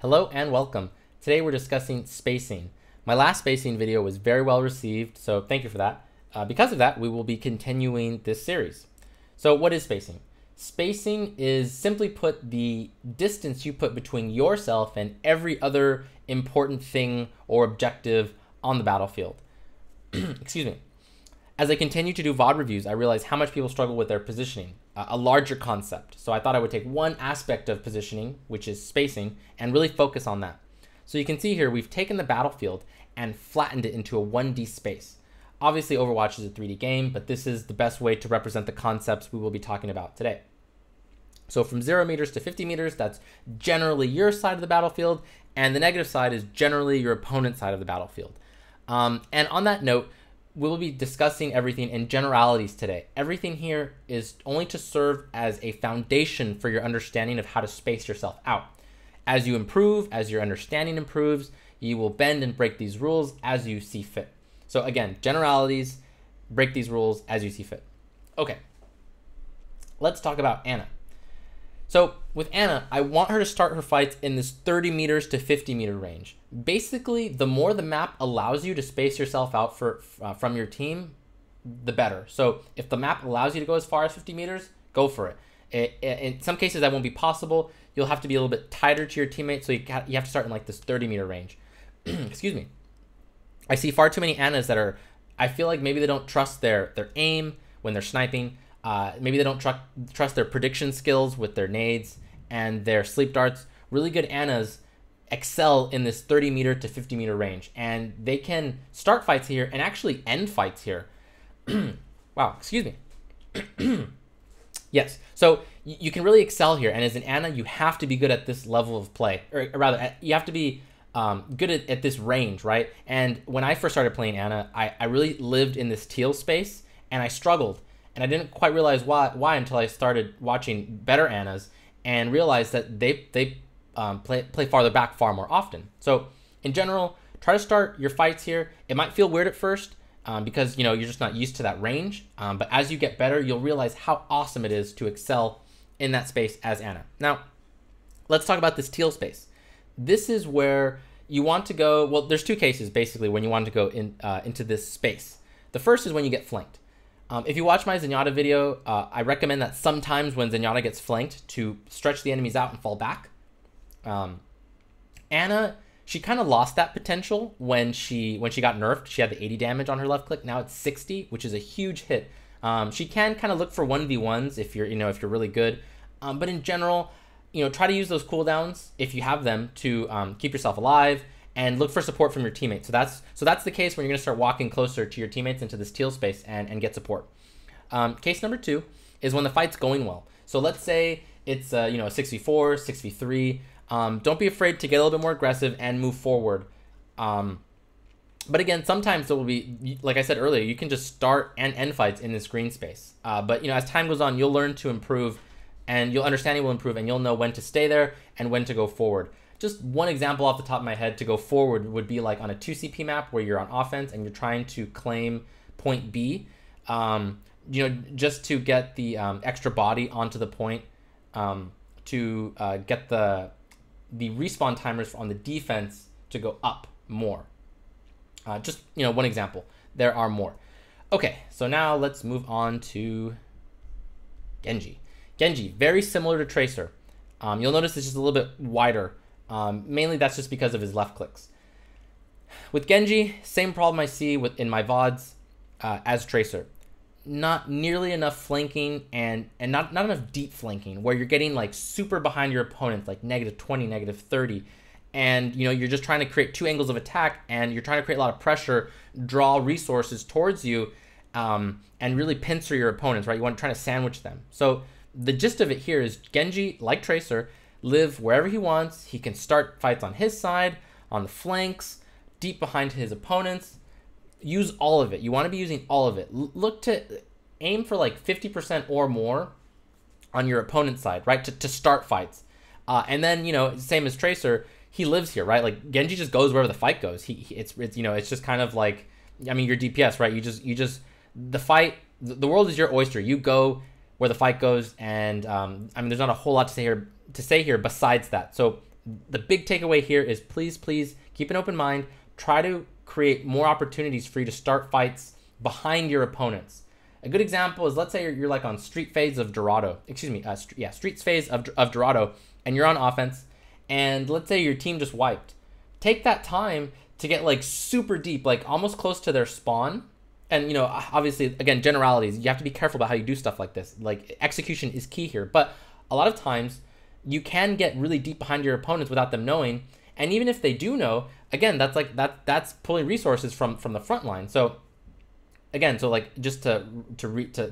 Hello and welcome. Today we're discussing spacing. My last spacing video was very well received, so thank you for that. Because of that, we will be continuing this series. So what is spacing? Spacing is, simply put, the distance you put between yourself and every other important thing or objective on the battlefield. Excuse me. As I continue to do VOD reviews, I realize how much people struggle with their positioning, a larger concept. So I thought I would take one aspect of positioning, which is spacing, and really focus on that. So you can see here, we've taken the battlefield and flattened it into a 1D space. Obviously, Overwatch is a 3D game, but this is the best way to represent the concepts we will be talking about today. So from 0 meters to 50 meters, that's generally your side of the battlefield, and the negative side is generally your opponent's side of the battlefield. And on that note, we will be discussing everything in generalities today. Everything here is only to serve as a foundation for your understanding of how to space yourself out. As you improve, as your understanding improves, you will bend and break these rules as you see fit. So again, generalities, break these rules as you see fit. Okay, let's talk about Ana. So with Ana, I want her to start her fights in this 30 meters to 50 meter range. Basically, the more the map allows you to space yourself out from your team, the better. So if the map allows you to go as far as 50 meters, go for it. In some cases, that won't be possible. You'll have to be a little bit tighter to your teammates, so you have to start in like this 30 meter range. Excuse me. I see far too many Anas that are, I feel like maybe they don't trust their aim when they're sniping. Maybe they don't trust their prediction skills with their nades and their sleep darts. Really good Anas excel in this 30 meter to 50 meter range, and they can start fights here and actually end fights here. Wow, excuse me. Yes, so you can really excel here, and as an Ana, you have to be good at this level of play, or rather, you have to be good at this range, right? And when I first started playing Ana, I really lived in this teal space, and I struggled. And I didn't quite realize why until I started watching better Anas and realized that they play farther back far more often. So in general, try to start your fights here. It might feel weird at first because you're just not used to that range. But as you get better, you'll realize how awesome it is to excel in that space as Ana. Now, let's talk about this teal space. This is where you want to go. Well, there's two cases basically when you want to go into this space. The first is when you get flanked. If you watch my Zenyatta video, I recommend that sometimes when Zenyatta gets flanked to stretch the enemies out and fall back. Ana, she kind of lost that potential when she got nerfed. She had the 80 damage on her left click. Now it's 60, which is a huge hit. She can kind of look for 1v1s if you're really good. But in general, try to use those cooldowns if you have them to keep yourself alive and look for support from your teammates. So that's the case when you're gonna start walking closer to your teammates into this teal space and get support. Case number 2 is when the fight's going well. So let's say it's a 6v4, 6v3. Don't be afraid to get a little bit more aggressive and move forward. But again, sometimes it will be, like I said earlier, you can just start and end fights in this green space. But as time goes on, you'll learn to improve, and your understanding will improve, and you'll know when to stay there and when to go forward. Just one example off the top of my head to go forward would be like on a 2CP map where you're on offense and you're trying to claim point B, just to get the extra body onto the point, to get the respawn timers on the defense to go up more. Just one example. There are more. Okay, so now let's move on to Genji. Genji, very similar to Tracer. You'll notice it's just a little bit wider. Mainly that's just because of his left clicks. With Genji, same problem I see in my VODs as Tracer. Not nearly enough flanking and not enough deep flanking where you're getting like super behind your opponent, like -20, -30. And you're just trying to create two angles of attack, and you're trying to create a lot of pressure, draw resources towards you, and really pincer your opponents, right? You want to try to sandwich them. So the gist of it here is Genji, like Tracer, live wherever he wants. He can start fights on his side, on the flanks, deep behind his opponents. Use all of it. You want to be using all of it. Look to aim for like 50% or more on your opponent's side, right? To start fights. And then, same as Tracer, he lives here, right? Like Genji just goes wherever the fight goes. It's just kind of like, your DPS, right? The fight, the world is your oyster. You go where the fight goes, and there's not a whole lot to say here besides that. So the big takeaway here is please, please keep an open mind. Try to create more opportunities for you to start fights behind your opponents. A good example is, let's say you're like on street phase of Dorado, streets phase of Dorado, and you're on offense, and let's say your team just wiped. Take that time to get like super deep, like almost close to their spawn. And, you know, obviously, again, generalities, you have to be careful about how you do stuff like this. Like, execution is key here. But a lot of times, you can get really deep behind your opponents without them knowing. And even if they do know, again, that's pulling resources from the front line. So, again, so like just to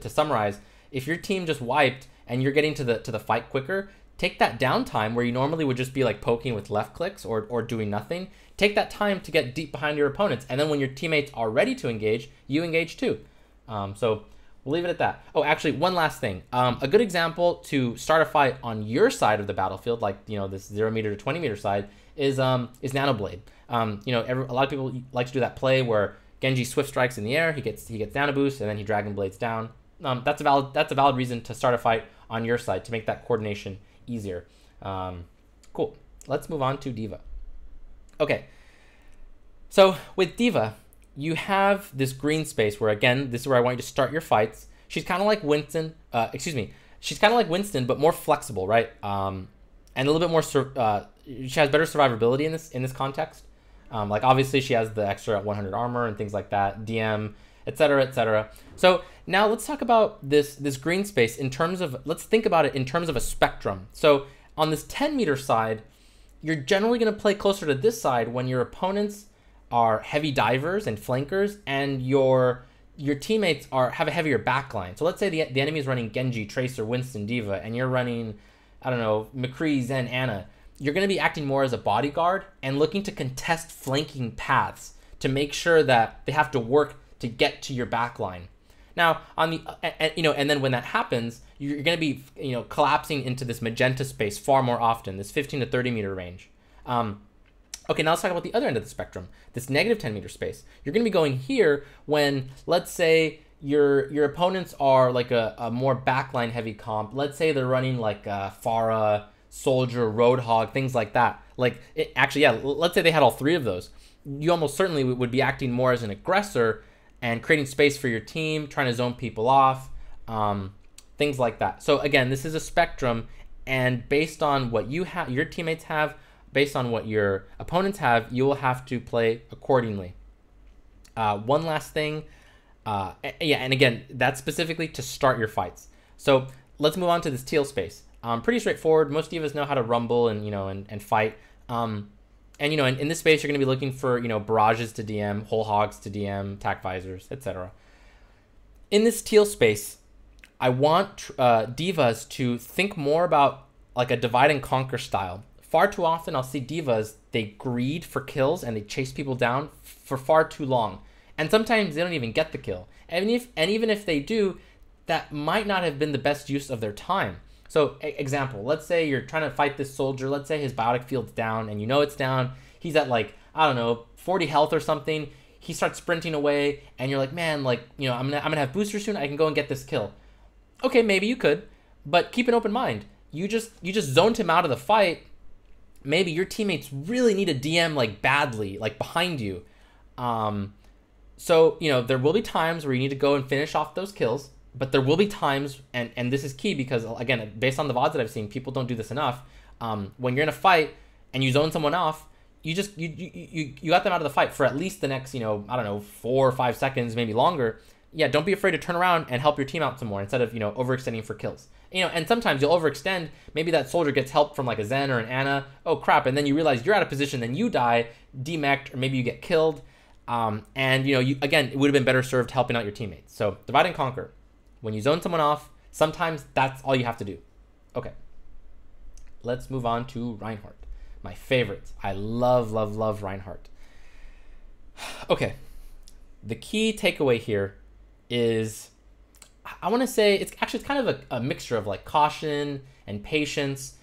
summarize, if your team just wiped and you're getting to the fight quicker, take that downtime where you normally would just be like poking with left clicks or doing nothing. Take that time to get deep behind your opponents, and then when your teammates are ready to engage, you engage too. So we'll leave it at that. Oh, actually, one last thing. A good example to start a fight on your side of the battlefield, like, you know, this 0 meter to 20 meter side, is Nanoblade. You know, a lot of people like to do that play where Genji swift strikes in the air, he gets Nano Boost, and then he Dragon Blades down. That's a valid reason to start a fight on your side to make that coordination easier. Cool. Let's move on to D.Va. Okay, so with D.Va, you have this green space where, again, this is where I want you to start your fights. She's kind of like Winston, she's kind of like Winston, but more flexible, right? And a little bit more, she has better survivability in this context. Like, obviously, she has the extra 100 armor and things like that, DM, etc., etc. So now let's talk about this green space in terms of, let's think about it in terms of a spectrum. So on this 10 meter side, you're generally going to play closer to this side when your opponents are heavy divers and flankers, and your teammates have a heavier backline. So let's say the enemy is running Genji, Tracer, Winston, D.Va, and you're running, I don't know, McCree, Zen, Ana. You're going to be acting more as a bodyguard and looking to contest flanking paths to make sure that they have to work to get to your backline. Now, on the and then when that happens, you're going to be collapsing into this magenta space far more often, this 15 to 30 meter range. Okay, now let's talk about the other end of the spectrum, this negative 10 meter space. You're going to be going here when, let's say, your opponents are like a more backline heavy comp. Let's say they're running like Pharah, Soldier, Roadhog, things like that. Like, let's say they had all three of those. You almost certainly would be acting more as an aggressor and creating space for your team, trying to zone people off, things like that. So again, this is a spectrum, and based on what your teammates have, based on what your opponents have, you will have to play accordingly. One last thing, and again, that's specifically to start your fights. So let's move on to this teal space. Pretty straightforward. Most divas know how to rumble and fight. And in this space, you're going to be looking for barrages to DM, whole hogs to DM, tac visors, etc. In this teal space, I want divas to think more about like a divide and conquer style. Far too often, I'll see divas, they greed for kills and they chase people down for far too long, and sometimes they don't even get the kill. And even if they do, that might not have been the best use of their time. So, example, let's say you're trying to fight this soldier. Let's say his biotic field's down, and it's down. He's at like, I don't know, 40 health or something. He starts sprinting away, and you're like, man, like, I'm gonna have boosters soon. I can go and get this kill. Okay, maybe you could, but keep an open mind. You just zoned him out of the fight. Maybe your teammates really need a DM like badly, like behind you. So there will be times where you need to go and finish off those kills. But there will be times, and this is key because, again, based on the VODs that I've seen, people don't do this enough. When you're in a fight and you zone someone off, you got them out of the fight for at least the next, I don't know, 4 or 5 seconds, maybe longer. Yeah, don't be afraid to turn around and help your team out some more instead of, overextending for kills. And sometimes you'll overextend. Maybe that soldier gets help from like a Zen or an Ana. Oh, crap. And then you realize you're out of position, then you die, demeched, or maybe you get killed. And, again, it would have been better served helping out your teammates. So divide and conquer. When you zone someone off, sometimes that's all you have to do. Okay. Let's move on to Reinhardt. My favorite. I love, love, love Reinhardt. Okay. The key takeaway here is, I want to say, it's kind of a mixture of like caution and patience.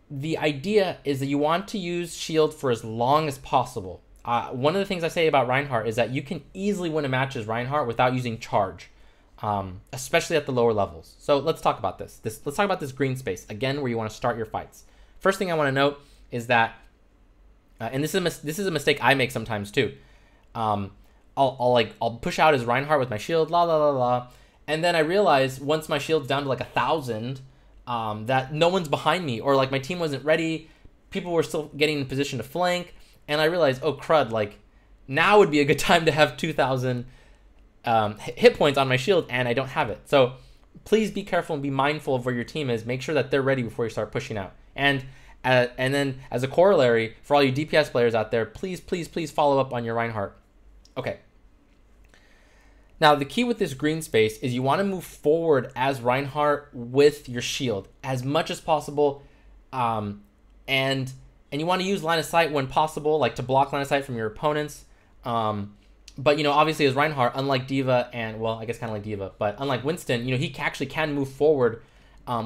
The idea is that you want to use shield for as long as possible. One of the things I say about Reinhardt is that you can easily win a match as Reinhardt without using charge. Especially at the lower levels. So let's talk about this. Let's talk about this green space, again, where you want to start your fights. first thing I want to note is that, and this is a mistake I make sometimes too. I'll push out as Reinhardt with my shield, la la la la, and then I realize once my shield's down to like 1,000, that no one's behind me, or like my team wasn't ready, people were still getting in position to flank, and I realized, oh crud, like now would be a good time to have 2,000 hit points on my shield, and I don't have it. So please be careful and be mindful of where your team is. Make sure that they're ready before you start pushing out. And then as a corollary, for all you DPS players out there, please follow up on your Reinhardt. Okay. Now, the key with this green space is you want to move forward as Reinhardt with your shield as much as possible, and you want to use line of sight when possible, like to block line of sight from your opponents. But, you know, obviously as Reinhardt, unlike D.Va and, well, I guess kind of like D.Va, but unlike Winston, you know, he actually can move forward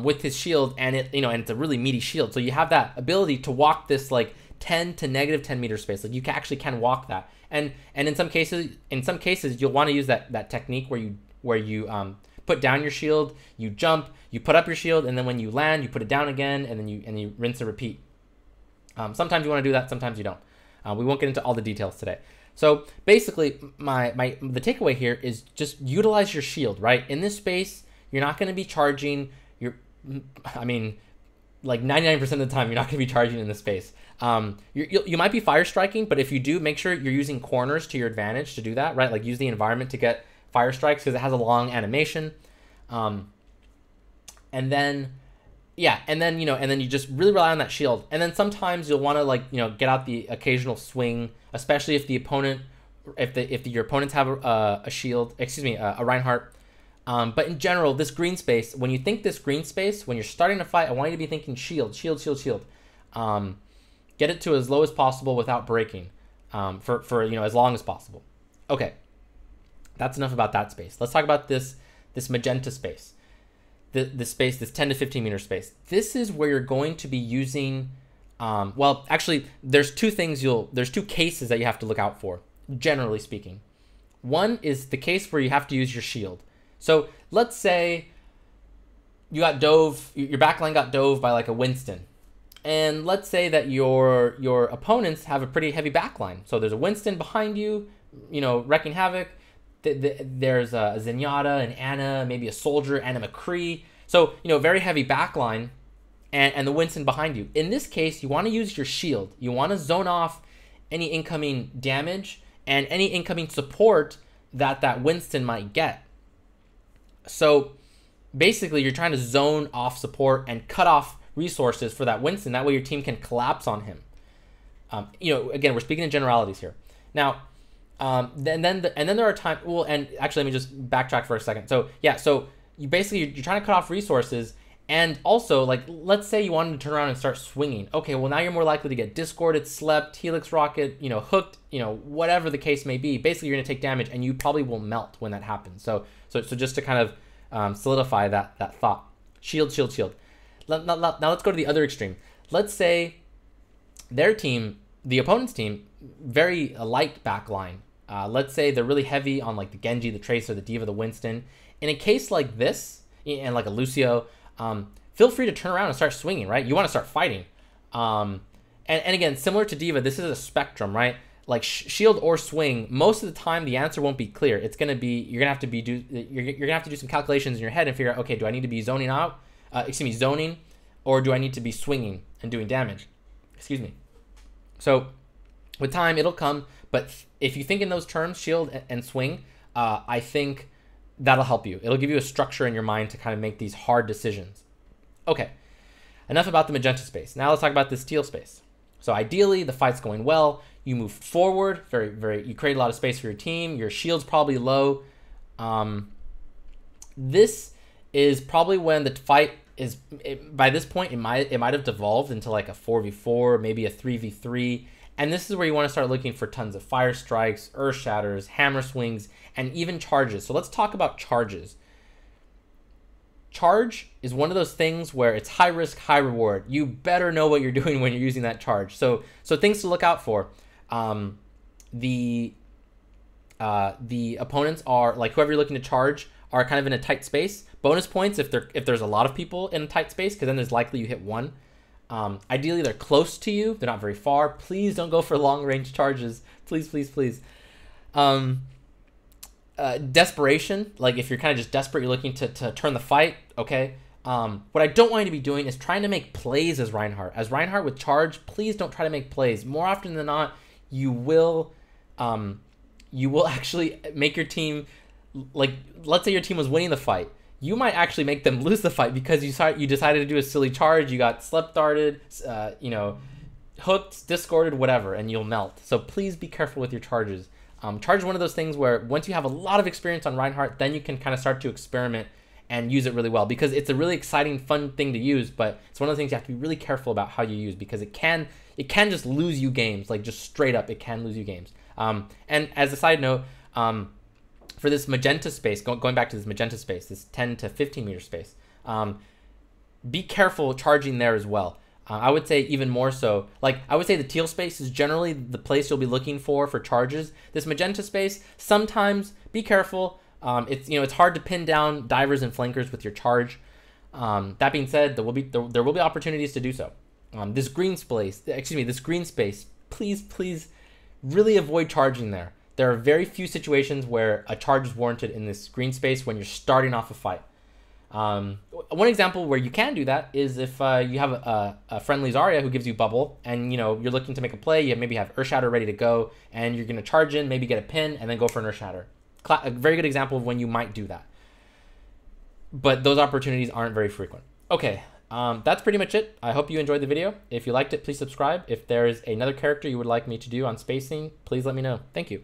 with his shield, and it's a really meaty shield. So you have that ability to walk this like 10 to negative 10 meter space. Like you actually can walk that. And in some cases you'll want to use that technique where you put down your shield, you jump, you put up your shield, and then when you land, you put it down again, and then you rinse and repeat. Sometimes you want to do that, sometimes you don't. We won't get into all the details today. So basically, the takeaway here is just utilize your shield, right? In this space, you're not going to be charging. Like 99% of the time, you're not going to be charging in this space. You might be fire striking, but if you do, make sure you're using corners to your advantage to do that, right? Like use the environment to get fire strikes because it has a long animation. And then you just really rely on that shield. And then sometimes you'll want to get out the occasional swing, especially if your opponents have a shield, a Reinhardt. But in general, this green space, when you think this green space, when you're starting to fight, I want you to be thinking shield. Get it to as low as possible without breaking, for as long as possible. Okay, that's enough about that space. Let's talk about this magenta space. This space, this 10 to 15 meter space. This is where you're going to be using, well, actually, there's two cases that you have to look out for, generally speaking. One is the case where you have to use your shield. So let's say you got dove, your backline got dove by like a Winston. And let's say that your opponents have a pretty heavy backline. So there's a Winston behind you, wrecking havoc. There's a Zenyatta, an Ana, maybe a Soldier, and a McCree. So, very heavy backline and the Winston behind you. In this case, you want to use your shield. You want to zone off any incoming damage and any incoming support that Winston might get. So basically, you're trying to zone off support and cut off resources for that Winston. That way your team can collapse on him. Again, we're speaking in generalities here. Now, then there are times. Well, and actually, let me just backtrack for a second. So yeah, so you're trying to cut off resources, and also let's say you wanted to turn around and start swinging. Okay, well now you're more likely to get discorded, slept, helix rocket, hooked, whatever the case may be. Basically, you're gonna take damage, and you probably will melt when that happens. So just to kind of solidify that thought. Shield. Now let's go to the other extreme. Let's say their team, the opponent's team, very light backline. Let's say they're really heavy on like the Genji, the Tracer, the D.Va, the Winston. In a case like this, and like a Lucio, feel free to turn around and start swinging, right? You want to start fighting. And again, similar to D.Va, this is a spectrum, right? Like shield or swing, most of the time the answer won't be clear. It's gonna be you're gonna have to do some calculations in your head and figure out, okay, do I need to be zoning, or do I need to be swinging and doing damage? So with time, it'll come. But if you think in those terms, shield and swing, I think that'll help you. It'll give you a structure in your mind to kind of make these hard decisions. Okay, enough about the magenta space. Now let's talk about this teal space. So ideally, the fight's going well. You move forward, you create a lot of space for your team. Your shield's probably low. This is probably when the fight is, by this point, it might have devolved into like a 4v4, maybe a 3v3. And this is where you want to start looking for tons of fire strikes, earth shatters, hammer swings, and even charges. So let's talk about charges. Charge is one of those things where it's high risk, high reward. You better know what you're doing when you're using that charge. So things to look out for. The opponents are, like, whoever you're looking to charge are kind of in a tight space. Bonus points if there's a lot of people in a tight space, because then there's likely you hit one. Ideally, they're close to you. They're not very far. Please don't go for long-range charges. Please, please, please. Desperation, like if you're kind of just desperate, you're looking to turn the fight, okay? What I don't want you to be doing is trying to make plays as Reinhardt. As Reinhardt with charge, please don't try to make plays. More often than not, you will actually make your team, like, let's say your team was winning the fight. You might actually make them lose the fight because you decided to do a silly charge, you got slept darted, hooked, discorded, whatever, and you'll melt. So please be careful with your charges. Charge is one of those things where once you have a lot of experience on Reinhardt, then you can kind of start to experiment and use it really well, because it's a really exciting, fun thing to use, but it's one of the things you have to be really careful about how you use, because it can just lose you games, like just straight up, it can lose you games. And as a side note, for this magenta space, going back to this magenta space, this 10 to 15 meter space, be careful charging there as well. I would say even more so, like I would say the teal space is generally the place you'll be looking for charges. This magenta space, sometimes be careful. It's hard to pin down divers and flankers with your charge. That being said, there will be opportunities to do so. This green space, please really avoid charging there. There are very few situations where a charge is warranted in this green space when you're starting off a fight. One example where you can do that is if you have a friendly Zarya who gives you bubble, and you're looking to make a play. You maybe have Earth Shatter ready to go, and you're going to charge in, maybe get a pin, and then go for an Earth Shatter. A very good example of when you might do that. But those opportunities aren't very frequent. Okay, that's pretty much it. I hope you enjoyed the video. If you liked it, please subscribe. If there is another character you would like me to do on spacing, please let me know. Thank you.